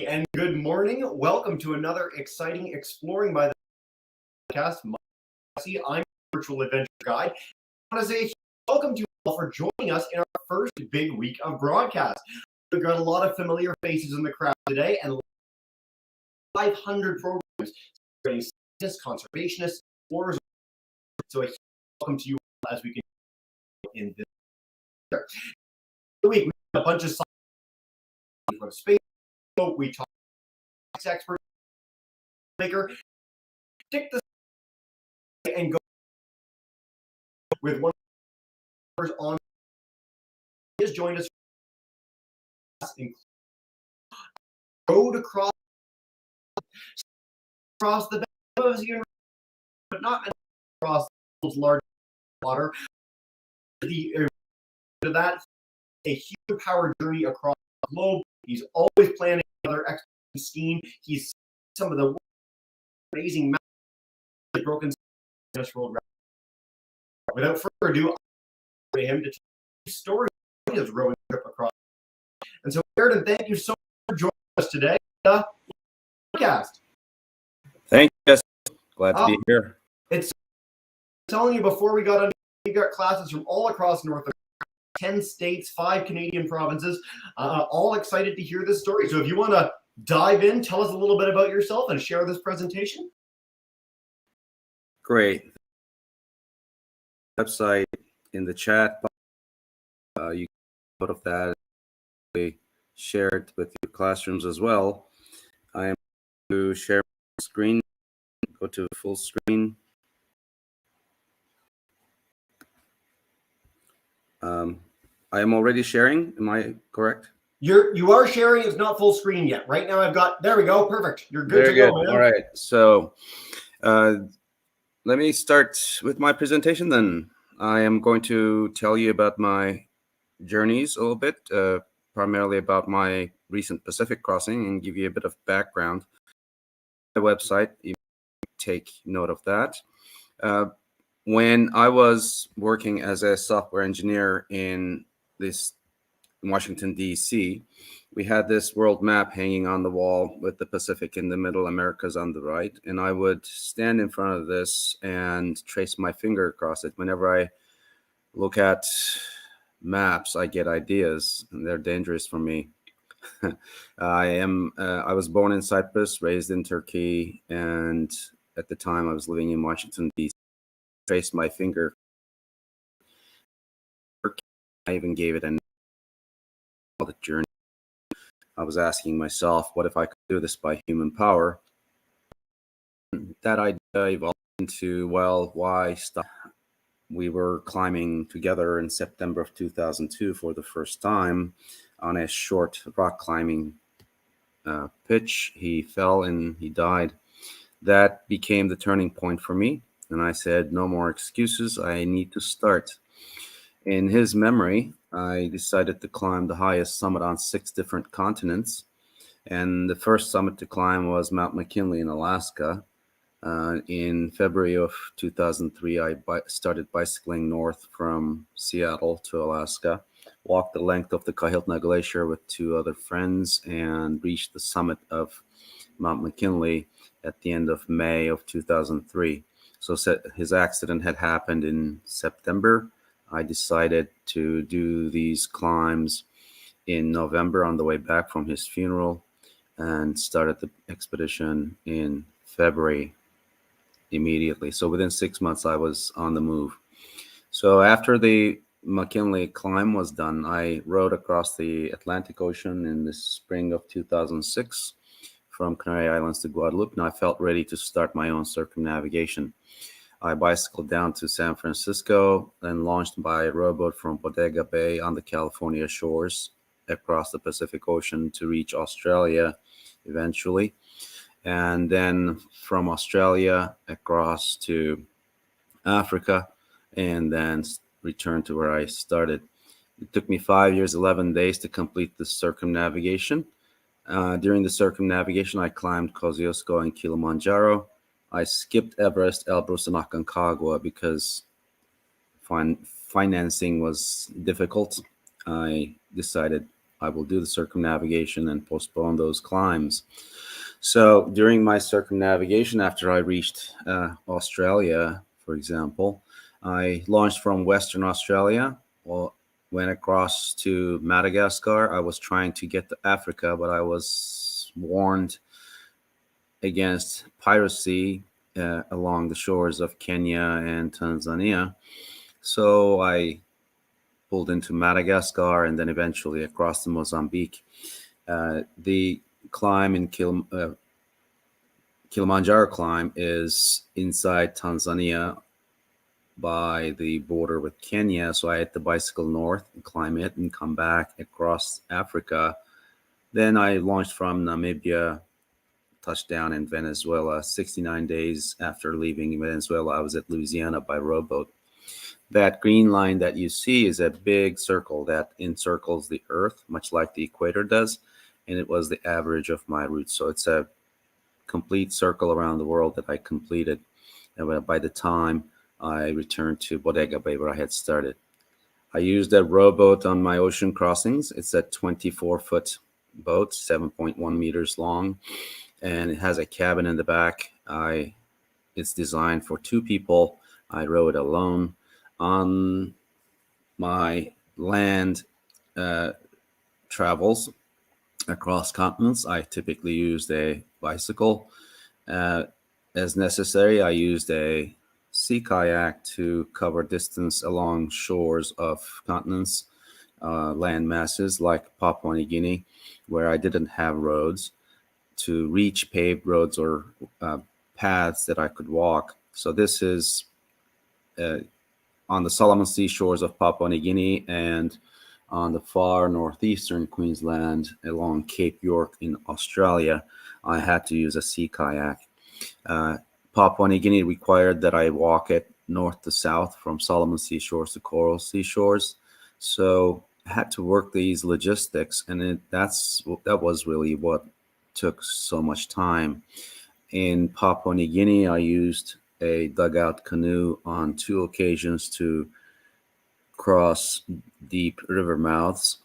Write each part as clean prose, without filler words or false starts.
And good morning. Welcome to another exciting Exploring by the podcast. I'm virtual adventure guide. I want to say welcome to you all for joining us in our first big week of broadcast. We've got a lot of familiar faces in the crowd today and 500 programs training scientists, conservationists, explorers. So a huge welcome to you all as we can in this week. We have a bunch of scientists from space. We talk to expert maker. Stick this and go with one on. He has joined us. Road across the bay, but not across the large water. That a huge power journey across the globe. He's always planning another expedition scheme. He's some of the amazing broken Guinness World Records. Without further ado, I'll him to tell the story of his rowing trip across. And so, Erden, thank you so much for joining us today. Podcast. Thank you. Glad to be here. It's telling you before we got on, we got classes from all across North America, 10 states, 5 Canadian provinces, all excited to hear this story. So if you want to dive in, tell us a little bit about yourself and share this presentation. Great. Website in the chat. You can out of that. We share it with your classrooms as well. I am going to share my screen. Go to full screen. I am already sharing. Am I correct? You are sharing. It's not full screen yet. Right now I've got, there we go. Perfect. You're good to go, man. All right. So let me start with my presentation then. I am going to tell you about my journeys a little bit, primarily about my recent Pacific crossing, and give you a bit of background. The website, you take note of that. When I was working as a software engineer in Washington, D.C., we had this world map hanging on the wall with the Pacific in the middle, Americas on the right. And I would stand in front of this and trace my finger across it. Whenever I look at maps, I get ideas, and they're dangerous for me. I was born in Cyprus, raised in Turkey, and at the time I was living in Washington, D.C. Traced my finger. I even gave it a journey. I was asking myself, what if I could do this by human power? That idea evolved into, well, why stop? We were climbing together in September of 2002 for the first time on a short rock climbing pitch. He fell and he died. That became the turning point for me. And I said, no more excuses. I need to start. In his memory, I decided to climb the highest summit on 6 different continents. And the first summit to climb was Mount McKinley in Alaska. In February of 2003, I started bicycling north from Seattle to Alaska, walked the length of the Kahiltna Glacier with 2 other friends, and reached the summit of Mount McKinley at the end of May of 2003. So his accident had happened in September. I decided to do these climbs in November on the way back from his funeral, and started the expedition in February immediately. So within 6 months, I was on the move. So after the McKinley climb was done, I rode across the Atlantic Ocean in the spring of 2006 from Canary Islands to Guadeloupe, and I felt ready to start my own circumnavigation. I bicycled down to San Francisco and launched by rowboat from Bodega Bay on the California shores across the Pacific Ocean to reach Australia eventually. And then from Australia across to Africa, and then return to where I started. It took me 5 years, 11 days to complete the circumnavigation. During the circumnavigation, I climbed Kosciuszko and Kilimanjaro. I skipped Everest, Elbrus, and Aconcagua because financing was difficult. I decided I will do the circumnavigation and postpone those climbs. So during my circumnavigation, after I reached Australia, for example, I launched from Western Australia. Well, went across to Madagascar. I was trying to get to Africa, but I was warned against piracy along the shores of Kenya and Tanzania. So I pulled into Madagascar and then eventually across to Mozambique. The climb in Kilimanjaro climb is inside Tanzania by the border with Kenya. So I had to bicycle north and climb it and come back across Africa. Then I launched from Namibia, touched down in Venezuela. 69 days after leaving Venezuela, I was at Louisiana by rowboat. That green line that you see is a big circle that encircles the Earth, much like the equator does. And it was the average of my route. So it's a complete circle around the world that I completed. And by the time I returned to Bodega Bay, where I had started, I used a rowboat on my ocean crossings. It's a 24-foot boat, 7.1 meters long, and it has a cabin in the back. It's designed for two people. I row it alone. On my land travels across continents, I typically used a bicycle. As necessary, I used a sea kayak to cover distance along shores of continents, land masses like Papua New Guinea, where I didn't have roads to reach paved roads or paths that I could walk. So this is on the Solomon Sea shores of Papua New Guinea and on the far northeastern Queensland along Cape York in Australia. I had to use a sea kayak. Papua New Guinea required that I walk it north to south from Solomon Sea shores to Coral Sea shores. So I had to work these logistics, and that was really what took so much time. In Papua New Guinea, I used a dugout canoe on 2 occasions to cross deep river mouths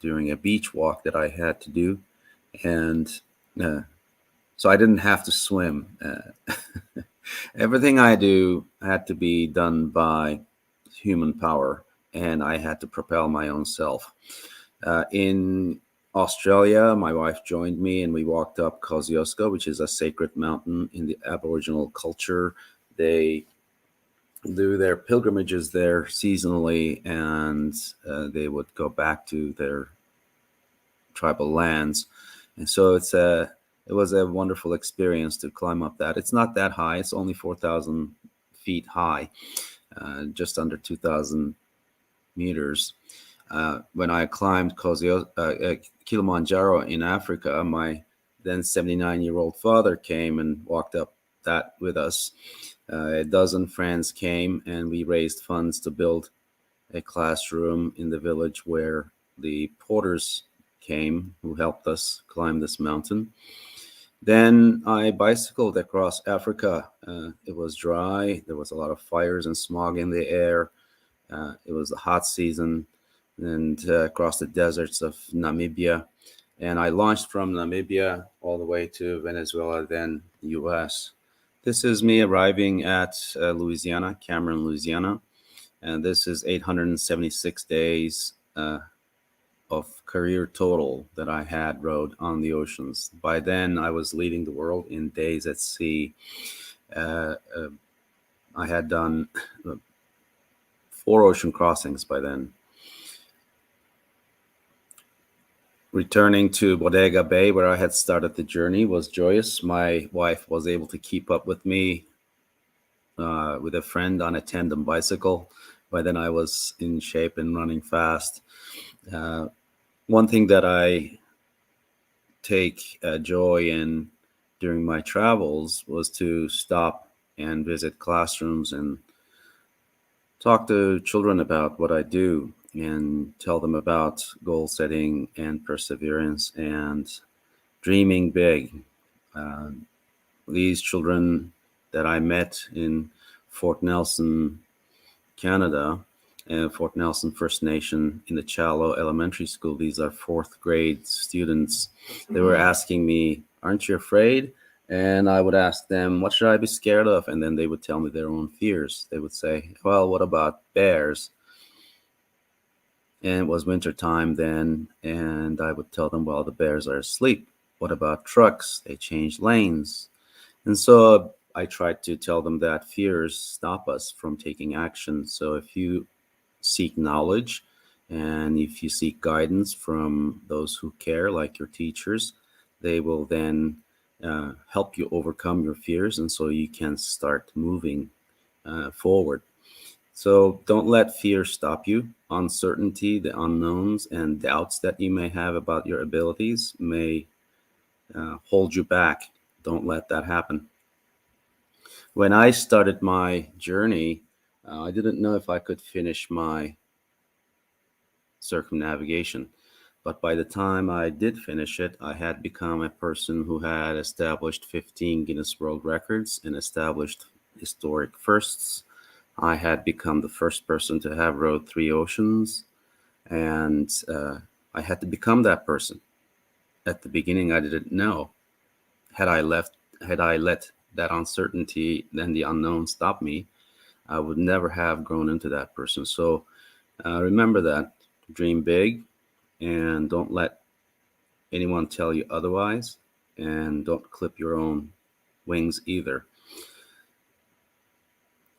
during a beach walk that I had to do. And so I didn't have to swim. Everything I do had to be done by human power, and I had to propel my own self. In Australia, my wife joined me and we walked up Kosciuszko, which is a sacred mountain in the Aboriginal culture. They do their pilgrimages there seasonally, and they would go back to their tribal lands. And so it was a wonderful experience to climb up that. It's not that high. It's only 4,000 feet high, just under 2,000 meters. When I climbed Kilimanjaro in Africa, my then 79-year-old father came and walked up that with us. A dozen friends came, and we raised funds to build a classroom in the village where the porters came who helped us climb this mountain. Then I bicycled across Africa. It was dry. There was a lot of fires and smog in the air. It was the hot season, and across the deserts of Namibia. And I launched from Namibia all the way to Venezuela, then US. This is me arriving at Louisiana, Cameron, Louisiana. And this is 876 days of career total that I had rowed on the oceans. By then, I was leading the world in days at sea. I had done 4 ocean crossings by then. Returning to Bodega Bay, where I had started the journey, was joyous. My wife was able to keep up with me with a friend on a tandem bicycle. By then, I was in shape and running fast. One thing that I take joy in during my travels was to stop and visit classrooms and talk to children about what I do and tell them about goal setting and perseverance and dreaming big. These children that I met in Fort Nelson, Canada, Fort Nelson First Nation in the Chalo Elementary School. These are fourth grade students. They were asking me, "Aren't you afraid?" And I would ask them, "What should I be scared of?" And then they would tell me their own fears. They would say, "Well, what about bears?" And it was winter time then, and I would tell them, "Well, the bears are asleep." What about trucks? They change lanes. And so I tried to tell them that fears stop us from taking action. So if you seek knowledge and if you seek guidance from those who care, like your teachers, they will then help you overcome your fears. And so you can start moving forward. So don't let fear stop you. Uncertainty, the unknowns, and doubts that you may have about your abilities may hold you back. Don't let that happen. When I started my journey, I didn't know if I could finish my circumnavigation. But by the time I did finish it, I had become a person who had established 15 Guinness World Records and established historic firsts. I had become the first person to have rowed 3 oceans, and I had to become that person. At the beginning, I didn't know. Had I let that uncertainty and the unknown stop me, I would never have grown into that person. So remember that. Dream big, and don't let anyone tell you otherwise, and don't clip your own wings either.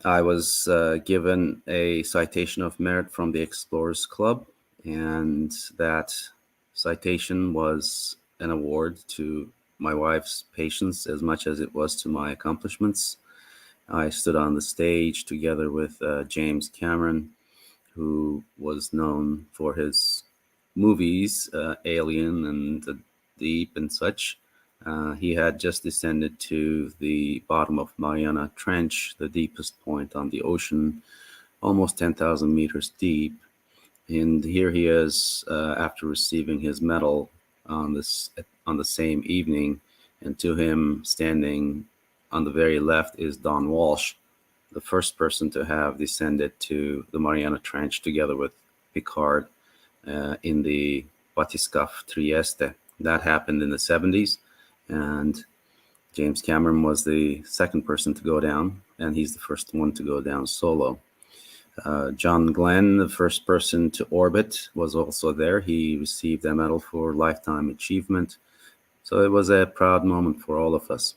I was given a citation of merit from the Explorers Club, and that citation was an award to my wife's patience as much as it was to my accomplishments. I stood on the stage together with James Cameron, who was known for his movies, Alien and The Deep and such. He had just descended to the bottom of Mariana Trench, the deepest point on the ocean, almost 10,000 meters deep. And here he is after receiving his medal on the same evening. And to him, standing on the very left, is Don Walsh, the first person to have descended to the Mariana Trench together with Picard in the Batiscaf Trieste. That happened in the 70s, and James Cameron was the second person to go down, and he's the first one to go down solo. John Glenn, the first person to orbit, was also there. He received a medal for lifetime achievement. So it was a proud moment for all of us.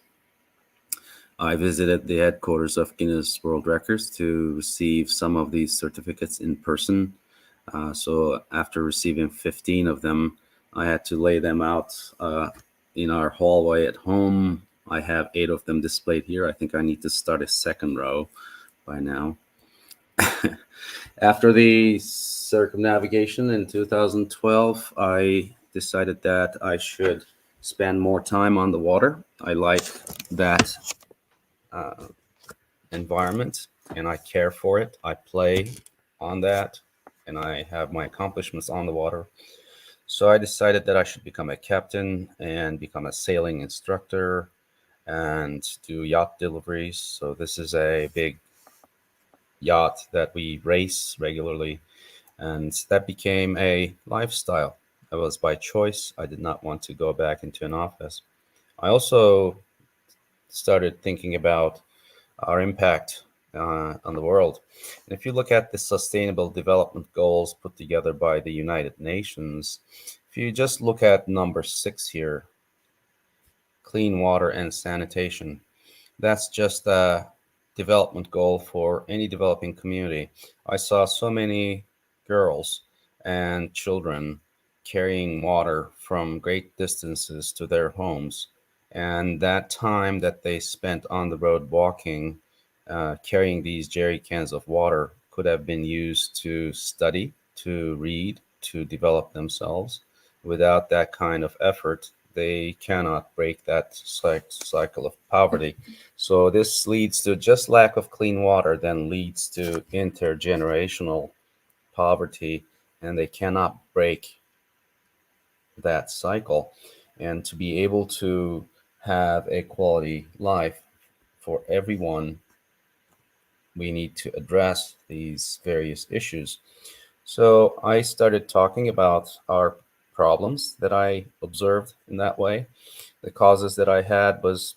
I visited the headquarters of Guinness World Records to receive some of these certificates in person. So after receiving 15 of them, I had to lay them out in our hallway at home. I have 8 of them displayed here. I think I need to start a second row by now. After the circumnavigation in 2012, I decided that I should spend more time on the water. I like that environment and I care for it. I play on that and I have my accomplishments on the water. So I decided that I should become a captain and become a sailing instructor and do yacht deliveries. So this is a big yacht that we race regularly, and that became a lifestyle. That was by choice. I did not want to go back into an office. I also started thinking about our impact on the world. And if you look at the Sustainable Development Goals put together by the United Nations, if you just look at number 6 here, clean water and sanitation, that's just a development goal for any developing community. I saw so many girls and children carrying water from great distances to their homes. And that time that they spent on the road walking, carrying these jerry cans of water, could have been used to study, to read, to develop themselves. Without that kind of effort, they cannot break that cycle of poverty. So this leads to just lack of clean water, then leads to intergenerational poverty, and they cannot break that cycle. And to be able to have a quality life for everyone we need to address these various issues. So I started talking about our problems that I observed in that way. The causes that I had was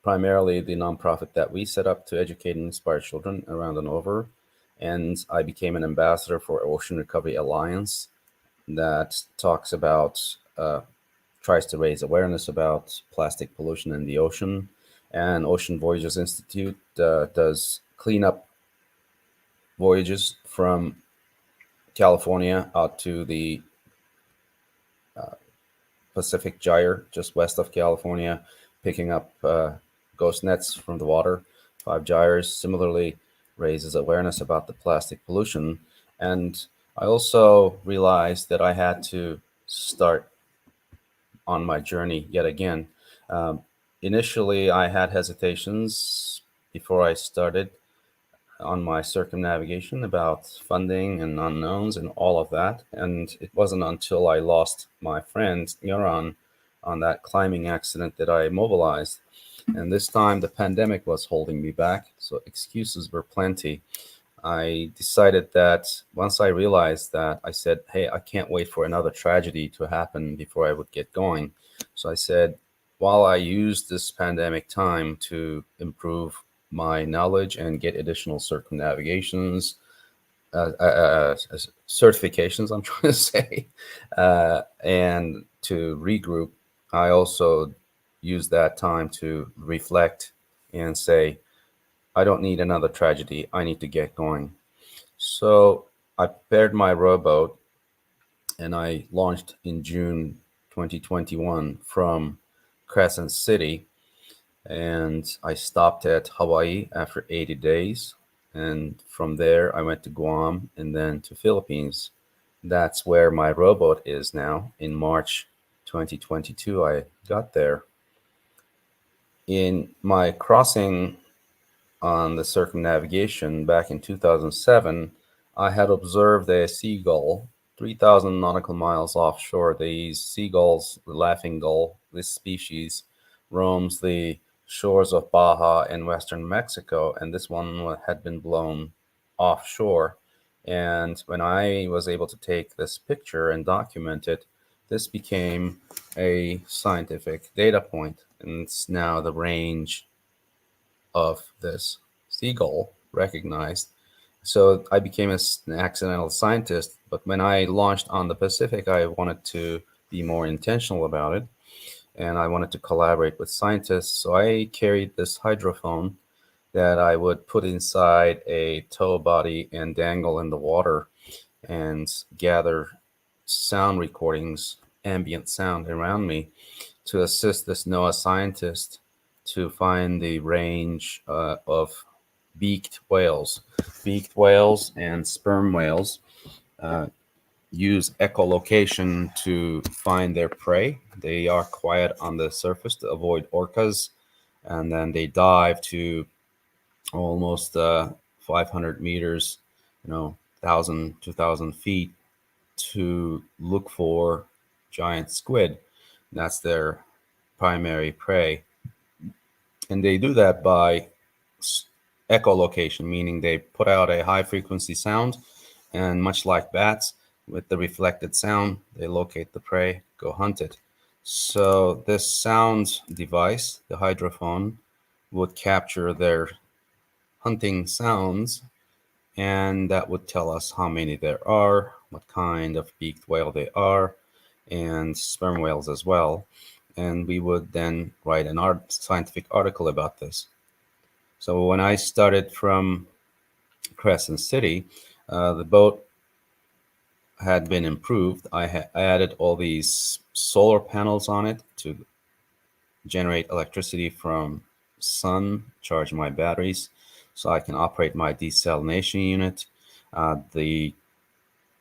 primarily the nonprofit that we set up to educate and inspire children around and over. And I became an ambassador for Ocean Recovery Alliance that talks about, tries to raise awareness about plastic pollution in the ocean. And Ocean Voyages Institute does cleanup voyages from California out to the Pacific Gyre, just west of California, picking up ghost nets from the water. Five Gyres similarly raises awareness about the plastic pollution. And I also realized that I had to start on my journey yet again. Um, Initially, I had hesitations before I started on my circumnavigation about funding and unknowns and all of that. And it wasn't until I lost my friend Yaron on that climbing accident that I mobilized. And this time the pandemic was holding me back, so excuses were plenty. I decided that once I realized that, I said, hey, I can't wait for another tragedy to happen before I would get going. So I said, while I use this pandemic time to improve my knowledge and get additional circumnavigations, certifications, I'm trying to say, and to regroup, I also use that time to reflect and say, I don't need another tragedy. I need to get going. So I prepared my rowboat and I launched in June 2021 from Crescent City. And I stopped at Hawaii after 80 days. And from there, I went to Guam and then to Philippines. That's where my rowboat is now. In March 2022, I got there. In my crossing on the circumnavigation back in 2007, I had observed a seagull 3,000 nautical miles offshore. These seagulls, the laughing gull, this species, roams the shores of Baja in western Mexico, and this one had been blown offshore. And when I was able to take this picture and document it, this became a scientific data point, and it's now the range of this seagull recognized. So I became an accidental scientist, but when I launched on the Pacific, I wanted to be more intentional about it, and I wanted to collaborate with scientists. So I carried this hydrophone that I would put inside a tow body and dangle in the water and gather sound recordings, ambient sound around me to assist this NOAA scientist to find the range of beaked whales. Beaked whales and sperm whales uh, use echolocation to find their prey. They are quiet on the surface to avoid orcas, and then they dive to almost 500 meters, 1,000, 2,000 feet to look for giant squid. That's their primary prey. And they do that by echolocation, meaning they put out a high frequency sound, and much like bats, with the reflected sound, they locate the prey, go hunt it. So this sound device, the hydrophone, would capture their hunting sounds, and that would tell us how many there are, what kind of beaked whale they are, and sperm whales as well. And we would then write an scientific article about this. So when I started from Crescent City, the boat had been improved. I added all these solar panels on it to generate electricity from sun, charge my batteries, so I can operate my desalination unit. The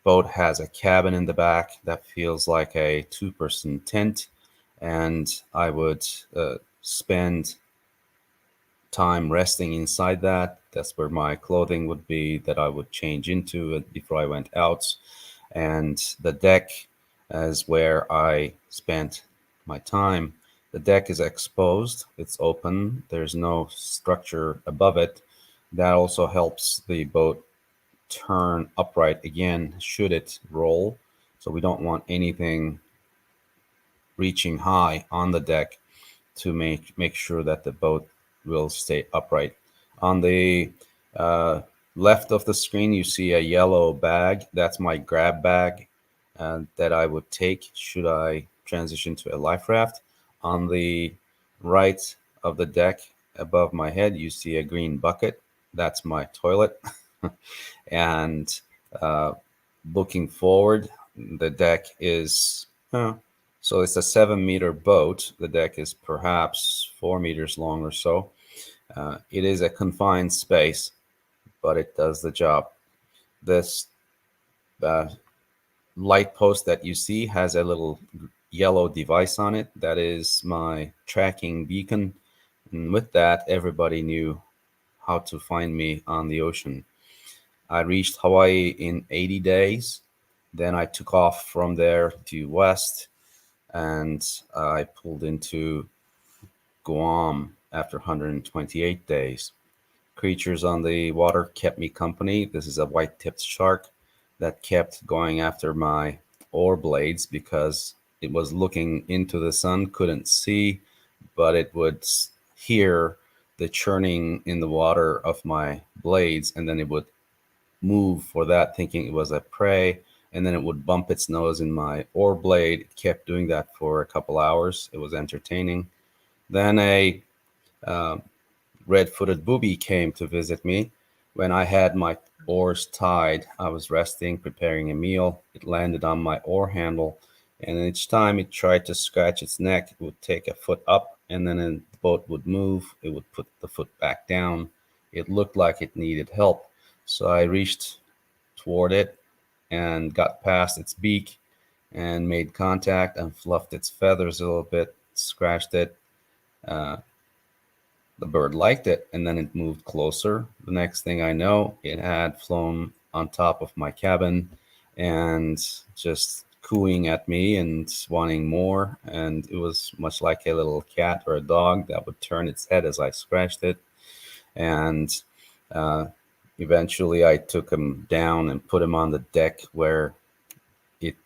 boat has a cabin in the back that feels like a two-person tent, and I would spend time resting inside that. That's where my clothing would be that I would change into it before I went out. And the deck is where I spent my time. The deck is exposed, it's open, there's no structure above it. That also helps the boat turn upright again should it roll. So we don't want anything reaching high on the deck to make sure that the boat will stay upright. On the uh, left of the screen, you see a yellow bag. That's my grab bag that I would take should I transition to a life raft. On the right of the deck above my head, you see a green bucket. That's my toilet. And uh, looking forward, the deck is so it's a 7-meter boat. The deck is perhaps 4 meters long or so. It is a confined space, but it does the job. This uh, light post that you see has a little yellow device on it. That is my tracking beacon. And with that, everybody knew how to find me on the ocean. I reached Hawaii in 80 days. Then I took off from there due west, and I pulled into Guam after 128 days. Creatures on the water kept me company. This is a white-tipped shark that kept going after my oar blades because it was looking into the sun, couldn't see, but it would hear the churning in the water of my blades, and then it would move for that, thinking it was a prey, and then it would bump its nose in my oar blade. It kept doing that for a couple hours. It was entertaining. Then a uh, red-footed booby came to visit me. When I had my oars tied, I was resting, preparing a meal. It landed on my oar handle, and each time it tried to scratch its neck, it would take a foot up, and then the boat would move. It would put the foot back down. It looked like it needed help, so I reached toward it and got past its beak and made contact and fluffed its feathers a little bit, scratched it. Uh, the bird liked it, and then it moved closer. The next thing I know, it had flown on top of my cabin and just cooing at me and wanting more. And it was much like a little cat or a dog that would turn its head as I scratched it. And uh, eventually, I took him down and put him on the deck where it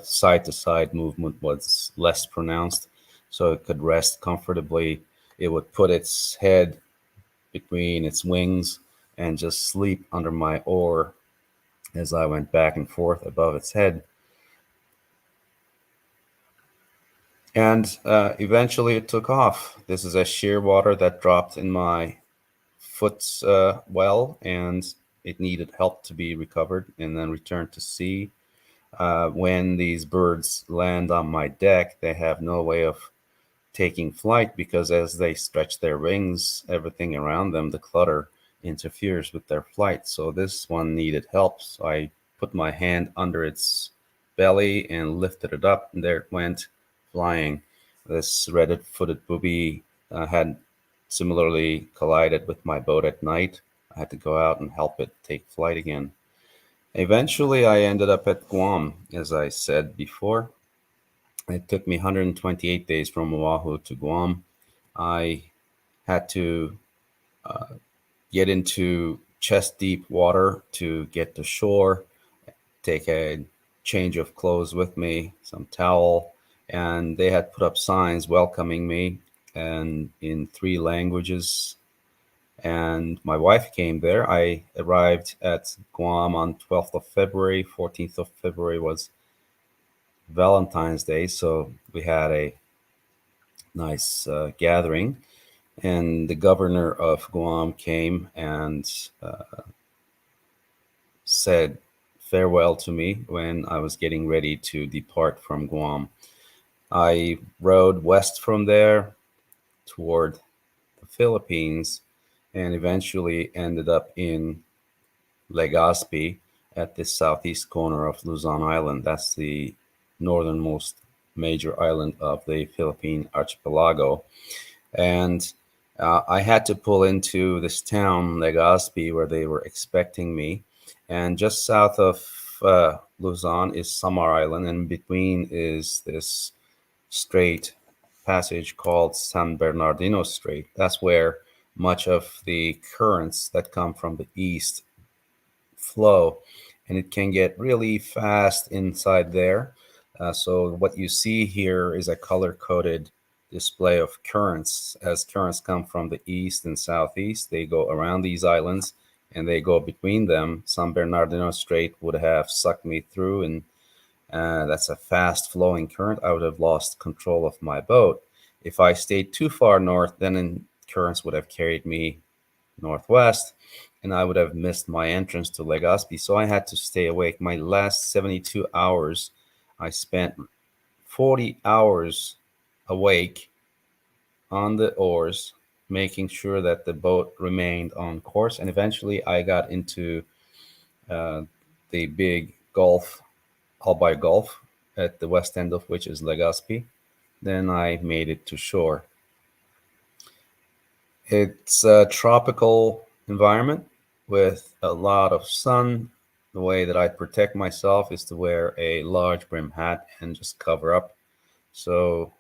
side to side movement was less pronounced, so it could rest comfortably. It would put its head between its wings and just sleep under my oar as I went back and forth above its head. And eventually it took off. This is a shear water that dropped in my foot's well, and it needed help to be recovered and then returned to sea. When these birds land on my deck, they have no way of taking flight because as they stretch their wings, everything around them, the clutter, interferes with their flight. So this one needed help. So I put my hand under its belly and lifted it up, and there it went flying. This red-footed booby had similarly collided with my boat at night. I had to go out and help it take flight again. Eventually, I ended up at Guam, as I said before. It took me 128 days from Oahu to Guam. I had to get into chest deep water to get to shore, take a change of clothes with me, some towel, and they had put up signs welcoming me and in 3 languages. And my wife came there. I arrived at Guam on 12th of February. 14th of February was Valentine's Day, so we had a nice gathering. And the governor of Guam came and said farewell to me when I was getting ready to depart from Guam. I rode west from there toward the Philippines and eventually ended up in Legazpi at the southeast corner of Luzon Island. That's the northernmost major island of the Philippine archipelago. And I had to pull into this town, Legazpi, where they were expecting me. And just south of Luzon is Samar Island, and between is this strait passage called San Bernardino Strait. That's where much of the currents that come from the east flow, and it can get really fast inside there. So what you see here is a color-coded display of currents. As currents come from the east and southeast, they go around these islands and they go between them. San Bernardino Strait would have sucked me through, and that's a fast flowing current. I would have lost control of my boat. If I stayed too far north, then currents would have carried me northwest, and I would have missed my entrance to Legazpi. So I had to stay awake. My last 72 hours, I spent 40 hours awake on the oars, making sure that the boat remained on course. And eventually I got into the big Gulf, Albay Gulf, at the west end of which is Legazpi. Then I made it to shore. It's a tropical environment with a lot of sun. The way that I protect myself is to wear a large brim hat and just cover up. So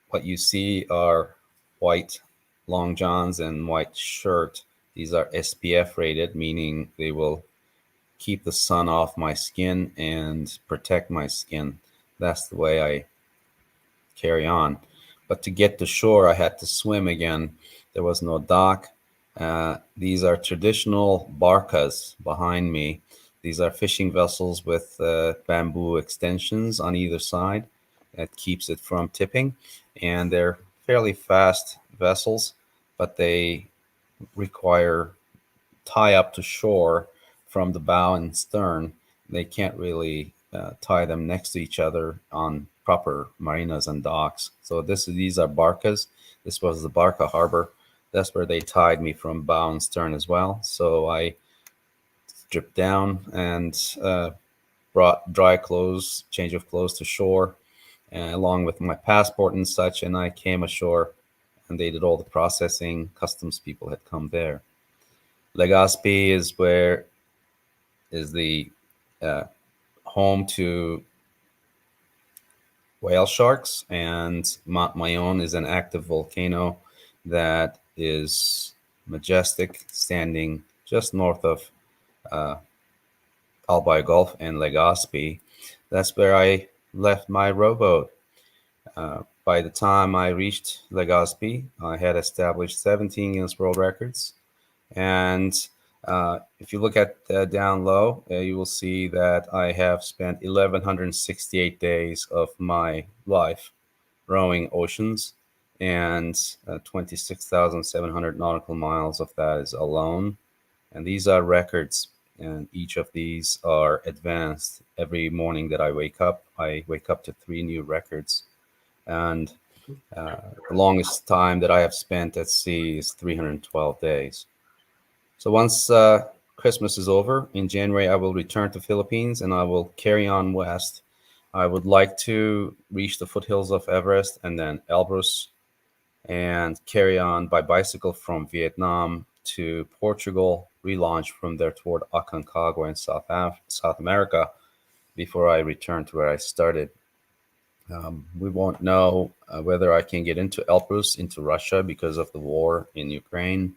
what you see are white long johns and white shirt. These are SPF rated, meaning they will keep the sun off my skin and protect my skin. That's the way I carry on. But to get to shore, I had to swim again. There was no dock. These are traditional barcas behind me. These are fishing vessels with bamboo extensions on either side that keeps it from tipping. And they're fairly fast vessels, but they require tie up to shore from the bow and stern. They can't really tie them next to each other on proper marinas and docks. So these are barcas. This was the Barca harbor. That's where they tied me from bow and stern as well. So I stripped down and brought dry clothes, change of clothes to shore, along with my passport and such. And I came ashore, and they did all the processing. Customs people had come there. Legazpi is the home to whale sharks, and Mount Mayon is an active volcano that is majestic, standing just north of Albay Gulf and Legazpi. That's where I left my rowboat. By the time I reached Legazpi, I had established 17 Guinness World Records. And if you look at down low, you will see that I have spent 1,168 days of my life rowing oceans, and 26,700 nautical miles of that is alone. And these are records, and each of these are advanced. Every morning that I wake up to 3 new records. And the longest time that I have spent at sea is 312 days. So once Christmas is over in January, I will return to Philippines and I will carry on west. I would like to reach the foothills of Everest and then Elbrus, and carry on by bicycle from Vietnam to Portugal, relaunch from there toward Aconcagua in South America before I return to where I started. We won't know whether I can get into Elbrus, into Russia, because of the war in Ukraine.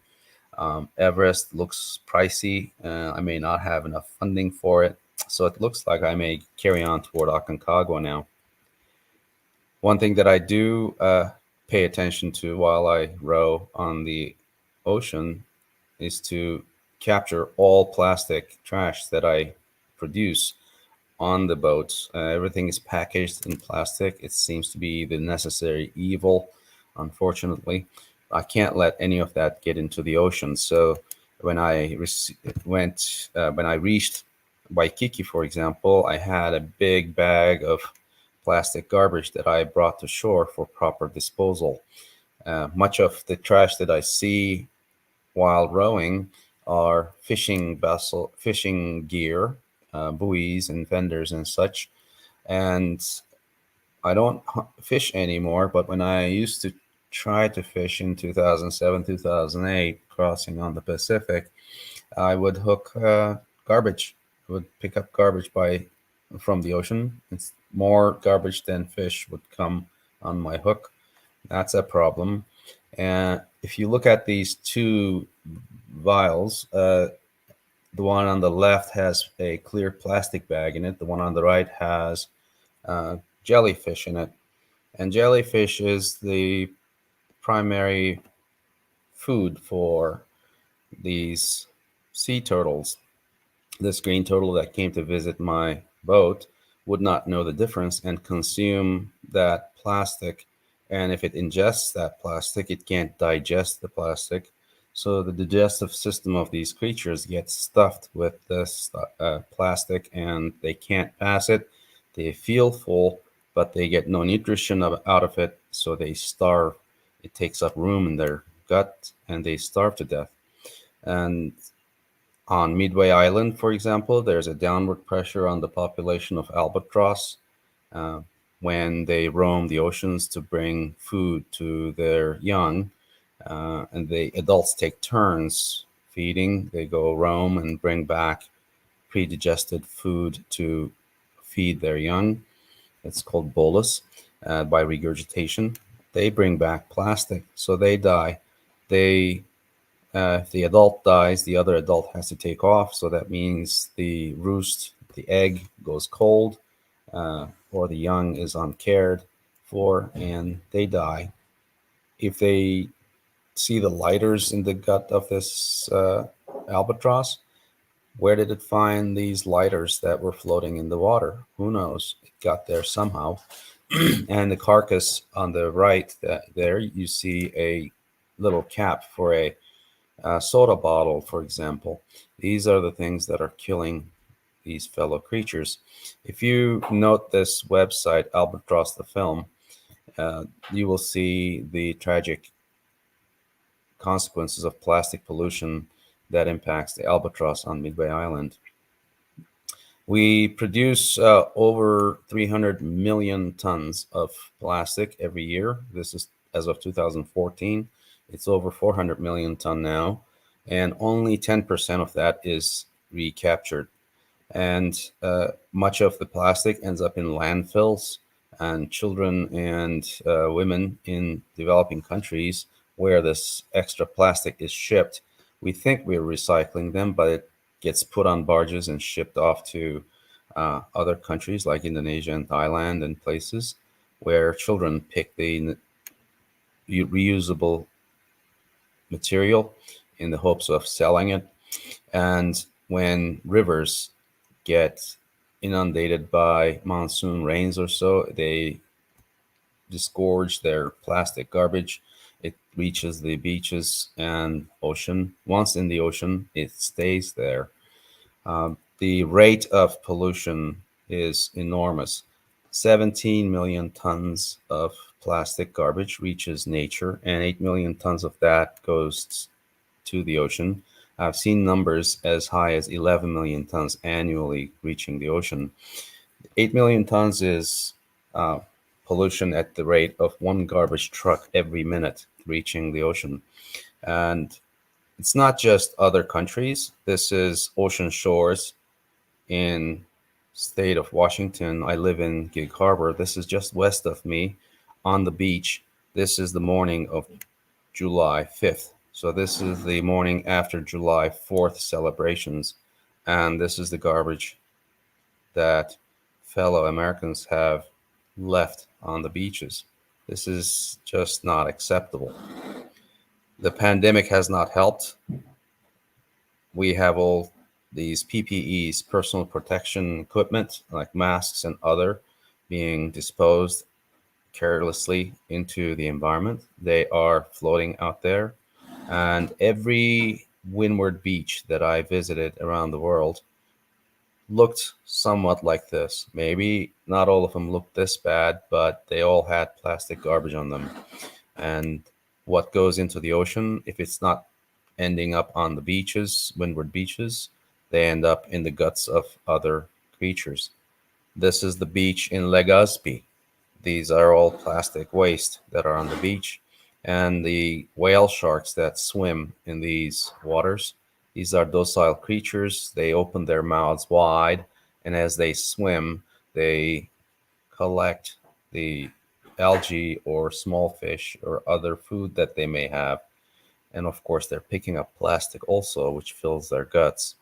Everest looks pricey. I may not have enough funding for it. So it looks like I may carry on toward Aconcagua now. One thing that I do pay attention to while I row on the ocean is to capture all plastic trash that I produce on the boats. Everything is packaged in plastic. It seems to be the necessary evil, unfortunately. I can't let any of that get into the ocean. So when I reached Waikiki, for example, I had a big bag of plastic garbage that I brought to shore for proper disposal. Much of the trash that I see while rowing are fishing gear, buoys and fenders and such. And I don't fish anymore, but when I used to try to fish in 2007, 2008, crossing on the Pacific, I would hook garbage. I would pick up garbage from the ocean. It's more garbage than fish would come on my hook. That's a problem. And if you look at these two vials, the one on the left has a clear plastic bag in it. The one on the right has jellyfish in it. And jellyfish is the primary food for these sea turtles. This green turtle that came to visit my boat would not know the difference and consume that plastic. And if it ingests that plastic, it can't digest the plastic. So the digestive system of these creatures gets stuffed with this plastic and they can't pass it. They feel full, but they get no nutrition out of it. So they starve. It takes up room in their gut and they starve to death. And on Midway Island, for example, there's a downward pressure on the population of albatross uh, when they roam the oceans to bring food to their young. And the adults take turns feeding. They go roam and bring back pre-digested food to feed their young. It's called bolus by regurgitation. They bring back plastic, so they die. They if the adult dies, the other adult has to take off. So that means the roost, the egg goes cold, or the young is uncared for, and they die. If they see the lighters in the gut of this albatross, where did it find these lighters that were floating in the water? Who knows? It got there somehow. And the carcass on the right, there you see a little cap for a soda bottle, for example. These are the things that are killing these fellow creatures. If you note this website, Albatross the Film, you will see the tragic consequences of plastic pollution that impacts the albatross on Midway Island. We produce over 300 million tons of plastic every year. This is as of 2014. It's over 400 million ton now, and only 10% of that is recaptured. And much of the plastic ends up in landfills, and children and women in developing countries where this extra plastic is shipped, we think we're recycling them, but it gets put on barges and shipped off to other countries like Indonesia and Thailand and places where children pick the reusable material in the hopes of selling it. And when rivers get inundated by monsoon rains or so, they disgorge their plastic garbage. It reaches the beaches and ocean. Once in the ocean, it stays there. The rate of pollution is enormous. 17 million tons of plastic garbage reaches nature, and 8 million tons of that goes to the ocean. I've seen numbers as high as 11 million tons annually reaching the ocean. 8 million tons is pollution at the rate of one garbage truck every minute reaching the ocean. And it's not just other countries. This is ocean shores in state of Washington. I live in Gig Harbor. This is just west of me on the beach. This is the morning of July 5th. So this is the morning after July 4th celebrations. And this is the garbage that fellow Americans have left on the beaches. This is just not acceptable. The pandemic has not helped. We have all these PPEs, personal protection equipment, like masks and other, being disposed carelessly into the environment. They are floating out there. And every windward beach that I visited around the world looked somewhat like this. Maybe not all of them looked this bad, but they all had plastic garbage on them. And what goes into the ocean, if it's not ending up on the beaches, windward beaches, they end up in the guts of other creatures. This is the beach in Legazpi. These are all plastic waste that are on the beach. And the whale sharks that swim in these waters, these are docile creatures. They open their mouths wide, and as they swim, they collect the algae or small fish or other food that they may have. And of course, they're picking up plastic also, which fills their guts.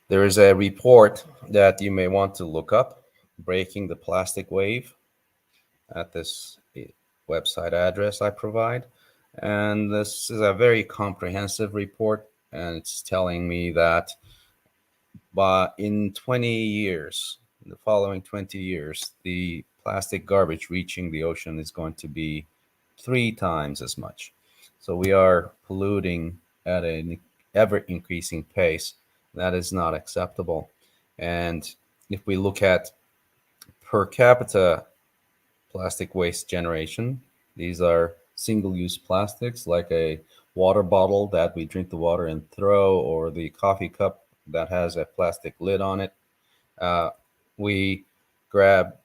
There is a report that you may want to look up, Breaking the Plastic Wave, at this website address I provide. And this is a very comprehensive report, and it's telling me that in 20 years, the following 20 years, the plastic garbage reaching the ocean is going to be 3 times as much. So we are polluting at an ever increasing pace. That is not acceptable. And if we look at per capita plastic waste generation, these are single-use plastics like a water bottle that we drink the water and throw, or the coffee cup that has a plastic lid on it. We grab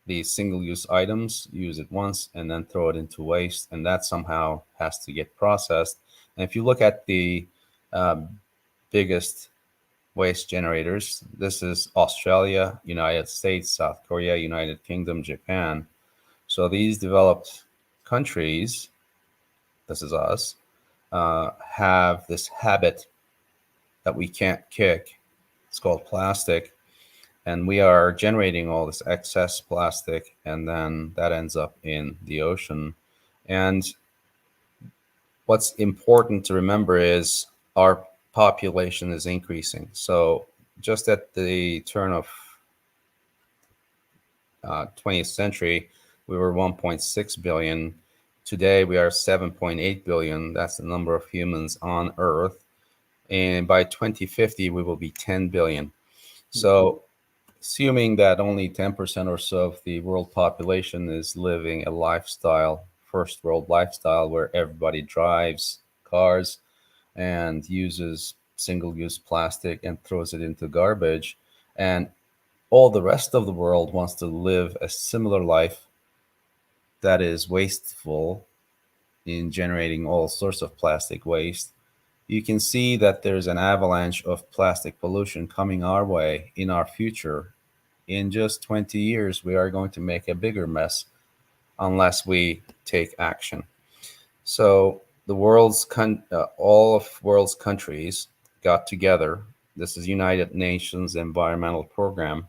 these single-use items, use it once, and then throw it into waste, and that somehow has to get processed. And if you look at the biggest waste generators, this is Australia, United States, South Korea, United Kingdom, Japan. So these developed countries, this is us, have this habit that we can't kick. It's called plastic. And we are generating all this excess plastic, and then that ends up in the ocean. And what's important to remember is our population is increasing. So just at the turn of 20th century, we were 1.6 billion. Today, we are 7.8 billion. That's the number of humans on Earth. And by 2050, we will be 10 billion. So assuming that only 10% or so of the world population is living a lifestyle, first world lifestyle, where everybody drives cars and uses single-use plastic and throws it into garbage, and all the rest of the world wants to live a similar life that is wasteful in generating all sorts of plastic waste, you can see that there's an avalanche of plastic pollution coming our way in our future. In just 20 years, we are going to make a bigger mess unless we take action. So the all of world's countries got together. This is United Nations Environmental Program.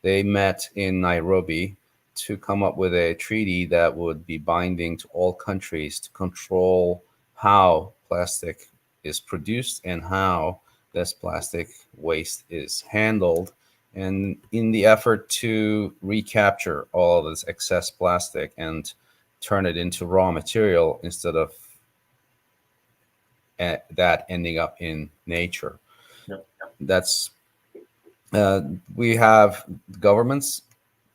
They met in Nairobi to come up with a treaty that would be binding to all countries to control how plastic is produced and how this plastic waste is handled. And in the effort to recapture all of this excess plastic and turn it into raw material instead of that ending up in nature. Yep. That's we have governments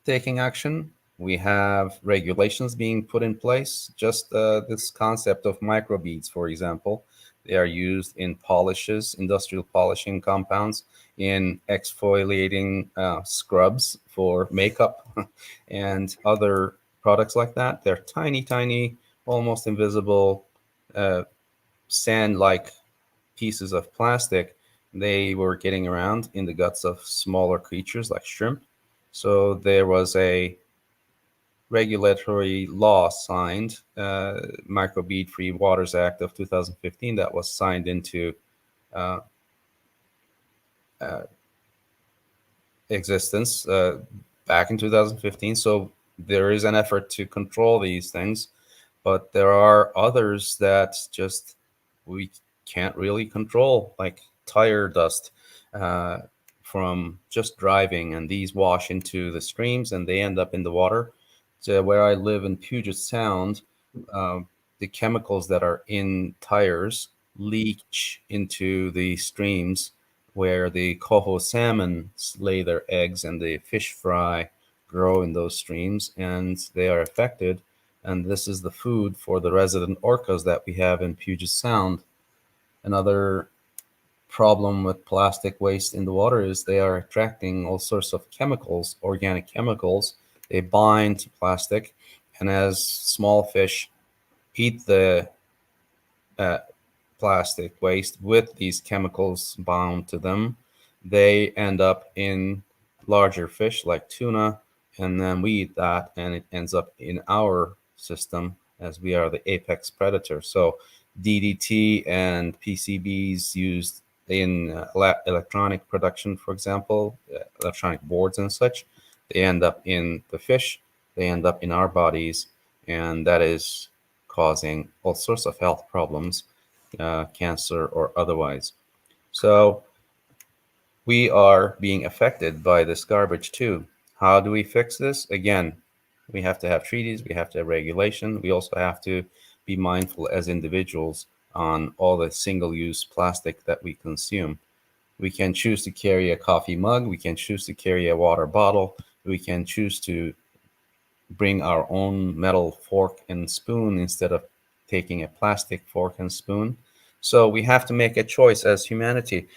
taking action. We have regulations being put in place. Just this concept of microbeads, for example, they are used in polishes, industrial polishing compounds, in exfoliating scrubs for makeup and other products like that. They're tiny, tiny, almost invisible sand-like pieces of plastic. They were getting around in the guts of smaller creatures like shrimp. So there was a regulatory law signed, Microbead Free Waters Act of 2015, that was signed into existence back in 2015. So there is an effort to control these things, but there are others that just we can't really control, like tire dust from just driving, and these wash into the streams and they end up in the water. So where I live in Puget Sound, the chemicals that are in tires leach into the streams where the coho salmon lay their eggs and the fish fry grow in those streams, and they are affected. And this is the food for the resident orcas that we have in Puget Sound. Another problem with plastic waste in the water is they are attracting all sorts of chemicals, organic chemicals. They bind to plastic, and as small fish eat the plastic waste with these chemicals bound to them, they end up in larger fish like tuna and then we eat that, and it ends up in our system as we are the apex predator. So DDT and PCBs used in electronic production, for example, electronic boards and such, they end up in the fish, they end up in our bodies, and that is causing all sorts of health problems, cancer or otherwise. So we are being affected by this garbage too. How do we fix this? Again, we have to have treaties, we have to have regulation. We also have to be mindful as individuals on all the single-use plastic that we consume. We can choose to carry a coffee mug, we can choose to carry a water bottle, we can choose to bring our own metal fork and spoon instead of taking a plastic fork and spoon. So we have to make a choice as humanity.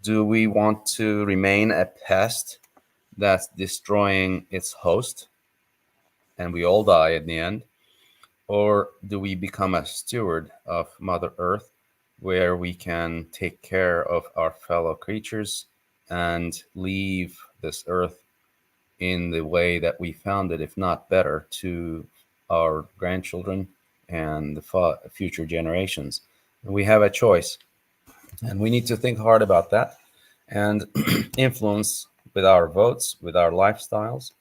Do we want to remain a pest that's destroying its host and we all die at the end? Or do we become a steward of Mother Earth where we can take care of our fellow creatures and leave this earth in the way that we found it, if not better, to our grandchildren and the future generations? We have a choice, and we need to think hard about that and influence with our votes, with our lifestyles,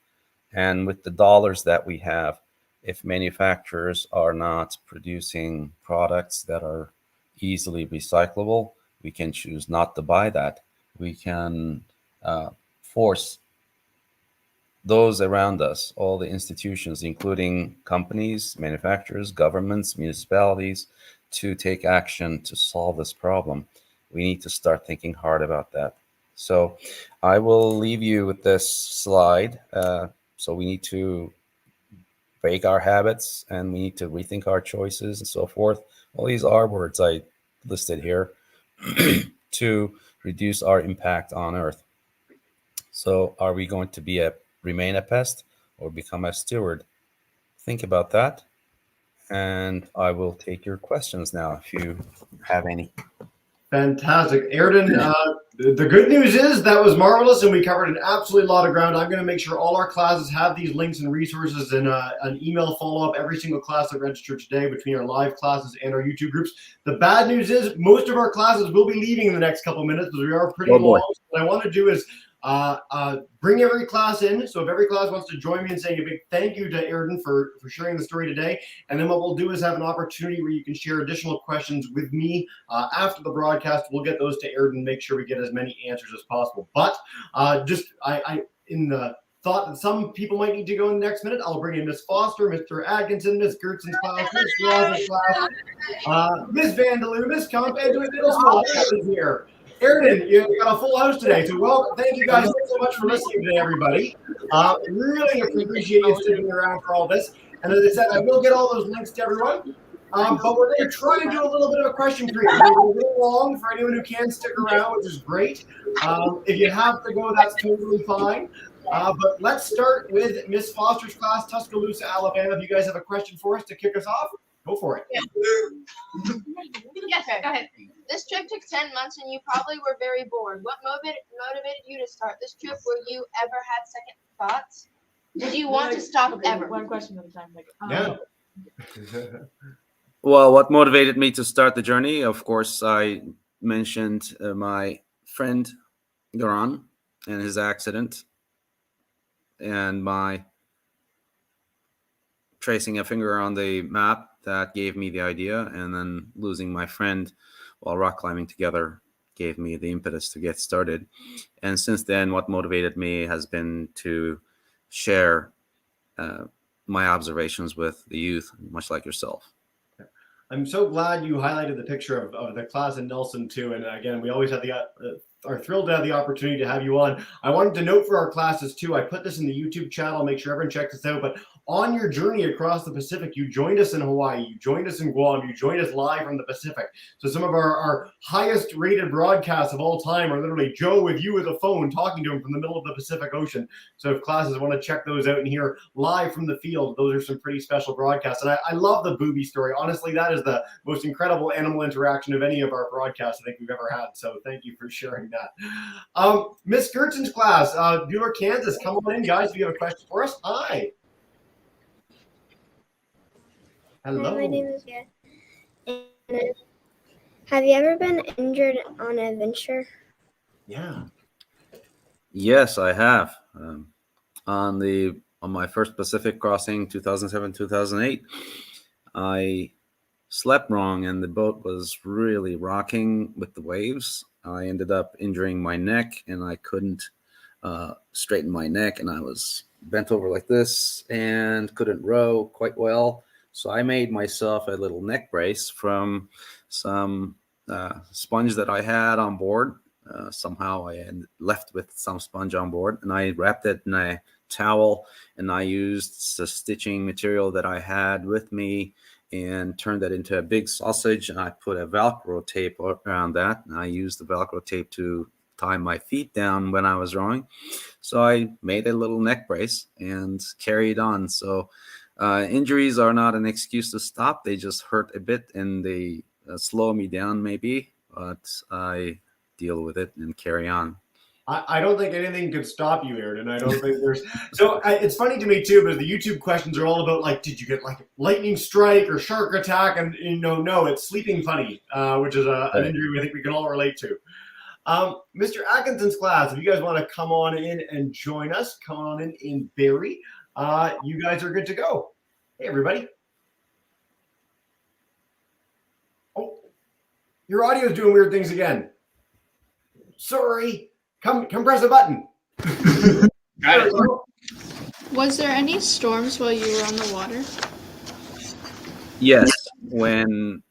and with the dollars that we have. If manufacturers are not producing products that are easily recyclable, we can choose not to buy that. We can force those around us, all the institutions, including companies, manufacturers, governments, municipalities, to take action to solve this problem. We need to start thinking hard about that. So I will leave you with this slide. So we need to break our habits and we need to rethink our choices and so forth. All these R words I listed here to reduce our impact on Earth. So are we going to remain a pest or become a steward? Think about that. And I will take your questions now if you have any. Fantastic. Erden, the good news is that was marvelous and we covered an absolute lot of ground. I'm going to make sure all our classes have these links and resources and an email follow-up every single class that registered today between our live classes and our YouTube groups. The bad news is most of our classes will be leaving in the next couple minutes because we are pretty long. What I want to do is bring every class in. So if every class wants to join me in saying a big thank you to Erden for sharing the story today. And then what we'll do is have an opportunity where you can share additional questions with me after the broadcast. We'll get those to Erden, make sure we get as many answers as possible. But in the thought that some people might need to go in the next minute, I'll bring in Miss Foster, Mr. Atkinson, Miss Gertson's class, Miss Ross's class, Miss Vandaloo, Miss Comp, and Miss Middle School. Everybody's here. Erden, you got a full house today, so welcome. Thank you guys so much for listening today, everybody. Really appreciate you sticking around for all this. And as I said, I will get all those links to everyone. But we're going to try and do a little bit of a question period. We're a little long for anyone who can stick around, which is great. If you have to go, that's totally fine. But let's start with Miss Foster's class, Tuscaloosa, Alabama. If you guys have a question for us to kick us off, go for it. Yeah. Yes, go ahead. This trip took 10 months and you probably were very bored. What motivated you to start this trip? Were you ever had second thoughts? Did you want to stop ever? One question at a time. Yeah. Well, what motivated me to start the journey? Of course, I mentioned my friend Duran and his accident and my tracing a finger on the map that gave me the idea, and then losing my friend while rock climbing together gave me the impetus to get started. And since then, what motivated me has been to share my observations with the youth, much like yourself. I'm so glad you highlighted the picture of the class in Nelson too. And again, we always have are thrilled to have the opportunity to have you on. I wanted to note for our classes too, I put this in the YouTube channel, make sure everyone checks this out, but on your journey across the Pacific, you joined us in Hawaii, you joined us in Guam, you joined us live from the Pacific. So some of our highest rated broadcasts of all time are literally Joe with you with a phone talking to him from the middle of the Pacific Ocean. So if classes want to check those out and hear live from the field, those are some pretty special broadcasts. And I love the booby story. Honestly, that is the most incredible animal interaction of any of our broadcasts I think we've ever had. So thank you for sharing that. Miss Gertzen's class, Bueller, Kansas, come on in, guys, if you have a question for us. Hi. Hello. Hi, my name is Jess. And have you ever been injured on an adventure? Yeah. Yes, I have. On my first Pacific crossing, 2007-2008, I slept wrong and the boat was really rocking with the waves. I ended up injuring my neck and I couldn't straighten my neck, and I was bent over like this and couldn't row quite well. So I made myself a little neck brace from some sponge that I had on board. Somehow I had left with some sponge on board, and I wrapped it in a towel, and I used the stitching material that I had with me and turned that into a big sausage, and I put a Velcro tape around that, and I used the Velcro tape to tie my feet down when I was rowing. So I made a little neck brace and carried on. So injuries are not an excuse to stop. They just hurt a bit and they slow me down maybe, but I deal with it and carry on. I don't think anything could stop you, Erden. I don't think there's. So it's funny to me too, because the YouTube questions are all about like, did you get like lightning strike or shark attack? And no, it's sleeping funny, which is an injury I think we can all relate to. Mr. Atkinson's class, if you guys want to come on in and join us, come on in Barrie. You guys are good to go. Hey, everybody. Oh, your audio is doing weird things again. Sorry. Come press a button. Got it. Was there any storms while you were on the water? Yes. When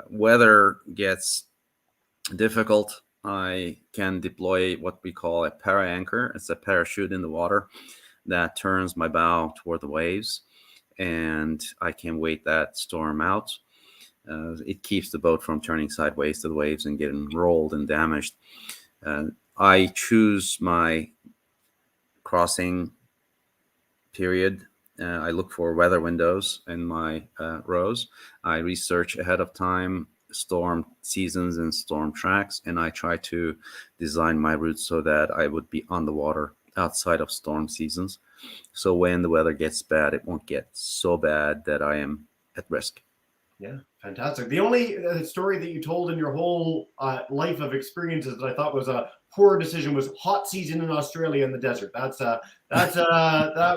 weather gets difficult, I can deploy what we call a para anchor. It's a parachute in the water that turns my bow toward the waves, and I can wait that storm out. It keeps the boat from turning sideways to the waves and getting rolled and damaged. I choose my crossing period. I look for weather windows in my rows. I research ahead of time storm seasons and storm tracks, and I try to design my route so that I would be on the water outside of storm seasons. So when the weather gets bad, it won't get so bad that I am at risk. Yeah, fantastic. The only story that you told in your whole life of experiences that I thought was a poor decision was hot season in Australia in the desert. That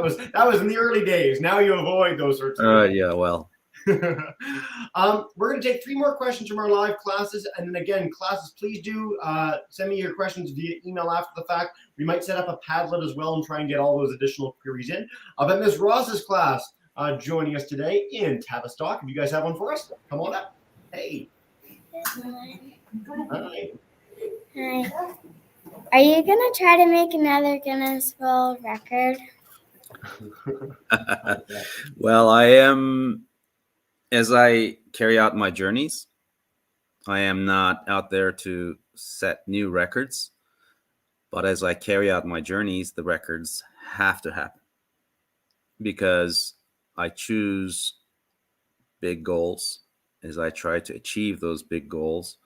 was in the early days. Now you avoid those sorts of things. Yeah, well. We're going to take 3 more questions from our live classes, and then again, classes, please do send me your questions via email after the fact. We might set up a Padlet as well and try and get all those additional queries in. But Ms. Ross's class joining us today in Tavistock. If you guys have one for us, come on up. Hey. Hi. Hi. Are you going to try to make another Guinness World Record? Well, I am, as I carry out my journeys, I am not out there to set new records, but as I carry out my journeys, the records have to happen because I choose big goals. As I try to achieve those big goals,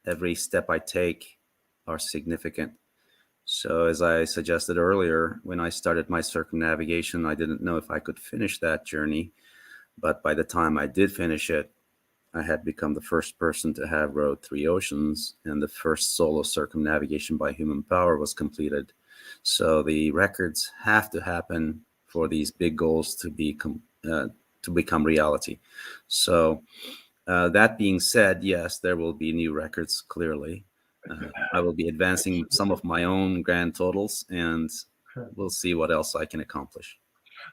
every step I take are significant. So as I suggested earlier, when I started my circumnavigation, I didn't know if I could finish that journey. But by the time I did finish it, I had become the first person to have rowed 3 oceans, and the first solo circumnavigation by human power was completed. So the records have to happen for these big goals to become reality. So that being said, yes, there will be new records, clearly. I will be advancing some of my own grand totals, and we'll see what else I can accomplish.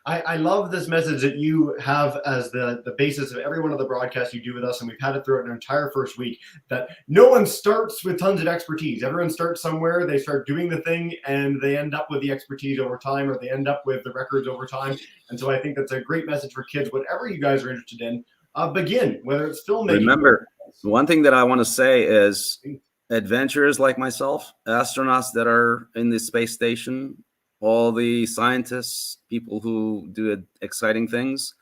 I love this message that you have as the basis of every one of the broadcasts you do with us, and we've had it throughout an entire first week, that no one starts with tons of expertise. Everyone starts somewhere, they start doing the thing, and they end up with the expertise over time, or they end up with the records over time. And so I think that's a great message for kids, whatever you guys are interested in. Begin, whether it's filmmaking. Remember, one thing that I want to say is adventurers like myself, astronauts that are in the space station, all the scientists, people who do exciting things,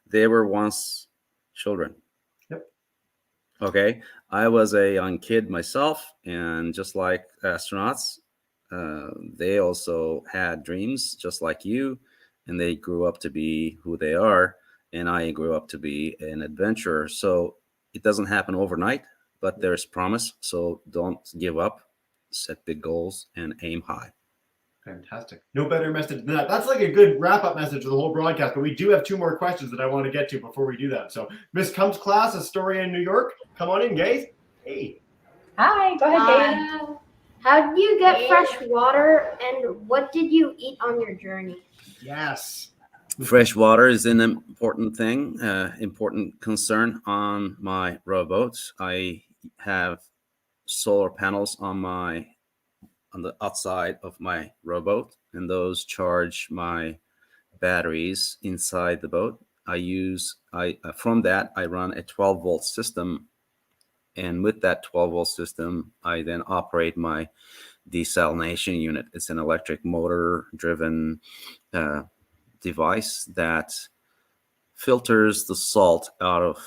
they were once children. Yep. Okay. I was a young kid myself, and just like astronauts, they also had dreams just like you, and they grew up to be who they are. And I grew up to be an adventurer. So it doesn't happen overnight, but there's promise. So don't give up, set big goals, and aim high. Fantastic. No better message than that. That's like a good wrap-up message of the whole broadcast, but we do have 2 more questions that I want to get to before we do that. So Miss Kump's class, Astoria in New York. Come on in, guys. Hey. Hi, go ahead, Gabe. How did you get fresh water, and what did you eat on your journey? Yes. Fresh water is an important thing, important concern on my rowboat. I have solar panels on the outside of my rowboat, and those charge my batteries inside the boat. From that I run a 12-volt system, and with that 12-volt system, I then operate my desalination unit. It's an electric motor-driven device that filters the salt out of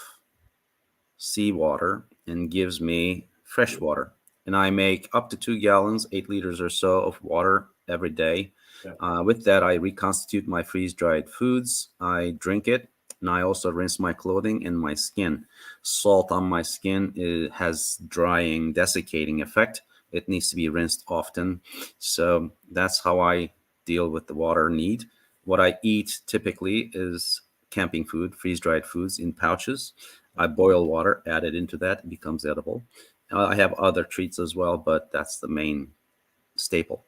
seawater and gives me fresh water. And I make up to 2 gallons, 8 liters or so of water every day. Yeah. With that, I reconstitute my freeze-dried foods. I drink it, and I also rinse my clothing and my skin. Salt on my skin has drying, desiccating effect. It needs to be rinsed often. So that's how I deal with the water need. What I eat typically is camping food, freeze-dried foods in pouches. I boil water, add it into that, it becomes edible. I have other treats as well, but that's the main staple.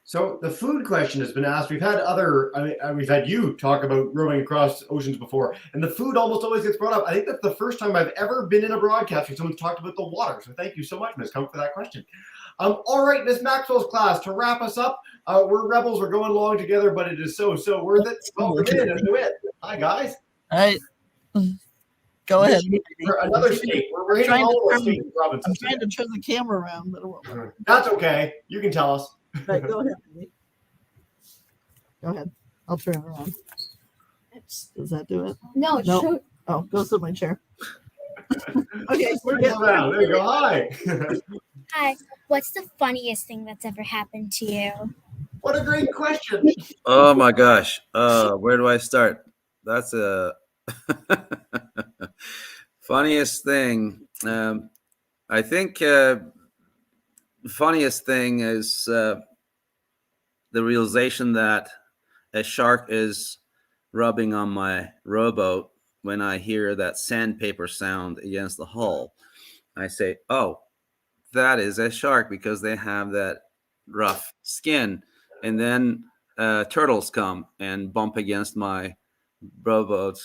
So the food question has been asked. We've had you talk about rowing across oceans before, and the food almost always gets brought up. I think that's the first time I've ever been in a broadcast where someone's talked about the water. So thank you so much, Ms. Kump, for that question. All right, Ms. Maxwell's class, to wrap us up, we're rebels, we're going along together, but it is so worth it. Welcome in and do it. Hi, guys. All right. Go ahead. For another state. We're hitting all the states and provinces. I'm trying to turn the camera around, but it won't. That's okay. You can tell us. Right, go ahead. Go ahead. I'll turn it around. Does that do it? No, it's no. Oh, go sit in my chair. Okay, we're getting around. There you go. Hi. Hi. What's the funniest thing that's ever happened to you? What a great question. Oh my gosh. Where do I start? That's a funniest thing. I think the funniest thing is the realization that a shark is rubbing on my rowboat when I hear that sandpaper sound against the hull. I say, oh, that is a shark, because they have that rough skin. And then turtles come and bump against my rowboat.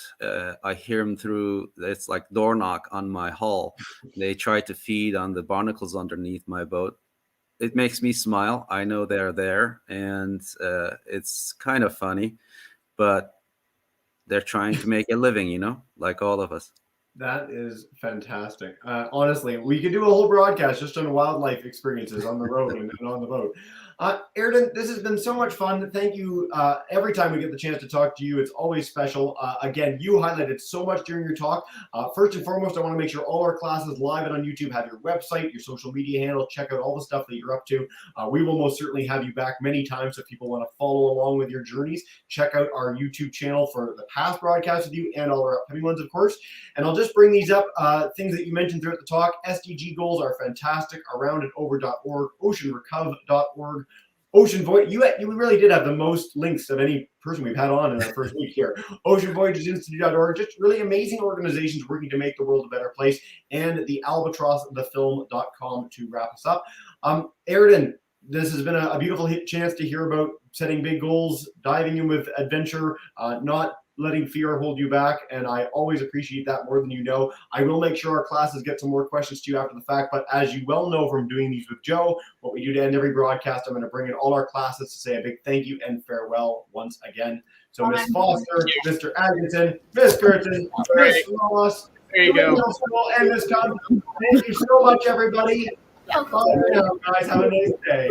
I hear them through, it's like door knock on my hull. They try to feed on the barnacles underneath my boat. It makes me smile. I know they're there, and it's kind of funny, but they're trying to make a living, like all of us. That is fantastic. Honestly, we could do a whole broadcast just on wildlife experiences on the road and on the boat. Erden, this has been so much fun. Thank you. Every time we get the chance to talk to you, it's always special. Again, you highlighted so much during your talk. First and foremost, I want to make sure all our classes live and on YouTube have your website, your social media handle. Check out all the stuff that you're up to. We will most certainly have you back many times if people want to follow along with your journeys. Check out our YouTube channel for the past broadcasts with you and all our upcoming ones, of course. And I'll just bring these up, things that you mentioned throughout the talk. SDG goals are fantastic. Aroundandover.org, oceanrecover.org. Ocean Voyage, you really did have the most links of any person we've had on in our first week here. Oceanvoyagesinstitute.org, just really amazing organizations working to make the world a better place. And the albatrossthefilm.com to wrap us up. Erden, this has been a beautiful chance to hear about setting big goals, diving in with adventure, not letting fear hold you back. And I always appreciate that more than you know. I will make sure our classes get some more questions to you after the fact. But as you well know from doing these with Joe, what we do to end every broadcast, I'm going to bring in all our classes to say a big thank you and farewell once again. So Miss Foster, Mr. Atkinson, Miss Curtin, Miss Ross, there you go. And Miss Cotton. Thank you so much, everybody. Bye now, guys. Have a nice day.